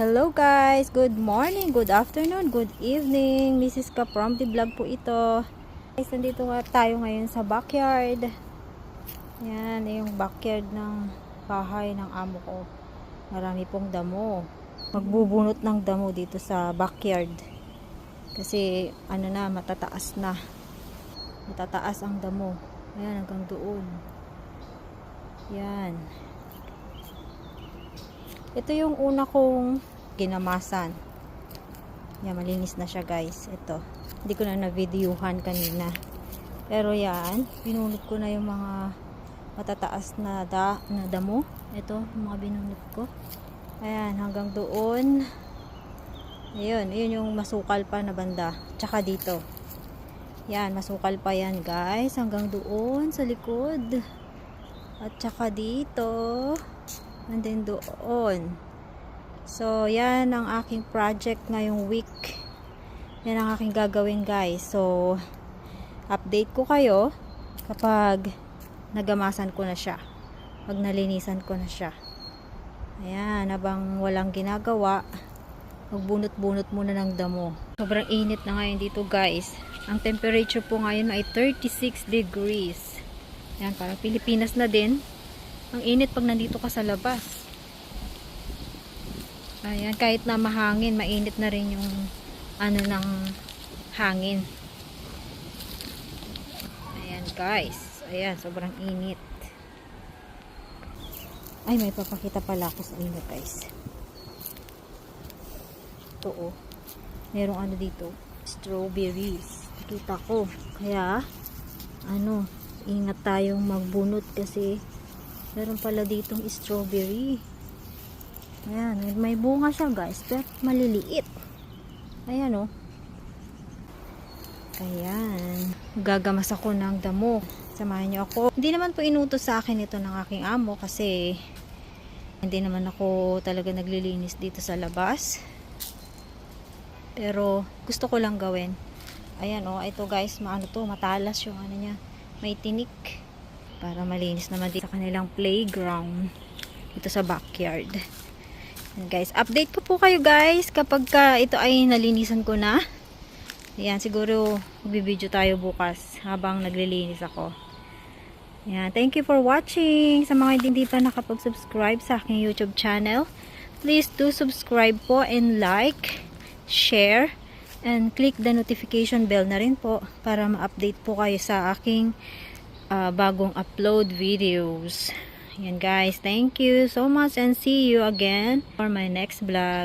Hello guys, good morning, good afternoon, good evening. Mrs. Kapramdi Vlog po ito. Guys, nandito nga tayo ngayon sa backyard. Yan, yung backyard ng bahay ng amo ko. Marami pong damo. Magbubunot ng damo dito sa backyard. Kasi ano na, matataas na. Matataas ang damo. Ayan, hanggang doon. Yan. Ito yung una kong ginamasan. Yan, malinis na siya guys. Ito. Hindi ko na na-videohan kanina. Pero yan, binunot ko na yung mga matataas na damo. Ito, yung mga binunot ko. Ayan, hanggang doon. Ayun, yun yung masukal pa na banda. Tsaka dito. Yan, masukal pa yan guys. Hanggang doon sa likod. At tsaka dito. And then doon. So, yan ang aking project ngayong week. Yan ang aking gagawin guys. So, update ko kayo kapag nagamasan ko na siya. Pag nalinisan ko na siya. Ayan, habang walang ginagawa, magbunot-bunot muna ng damo. Sobrang init na ngayon dito guys. Ang temperature po ngayon ay 36 degrees. Yan, parang Pilipinas na din. Ang init pag nandito ka sa labas. Ayan, kahit na mahangin, mainit na rin yung ano ng hangin. Ayan guys. Ayan, sobrang init. Ay, may papakita pala ako sa inyo guys. Ito oh. Merong ano dito. Strawberries. Nakita ko. Kaya, ano, ingat tayong magbunot kasi meron pala ditong strawberry. Ayan, may bunga siya guys, pero maliliit. Ayan oh. Ayan. Gagamas ako ng damo. Samahan niyo ako. Hindi naman po inutos sa akin ito ng aking amo kasi hindi naman ako talaga naglilinis dito sa labas. Pero gusto ko lang gawin. Ayan oh, ito guys, maano to, matalas yung ano niya. May tinik. Para malinis naman dito sa kanilang playground dito sa backyard. And guys, update ko po kayo guys kapag ito ay nalinisan ko na. Ayan, siguro magbibideo tayo bukas habang naglilinis ako. Ayan, thank you for watching. Sa mga hindi pa nakapag-subscribe sa aking YouTube channel, please do subscribe po and like, share, and click the notification bell na rin po para ma-update po kayo sa aking bagong upload videos. Yan guys, thank you so much and see you again for my next vlog.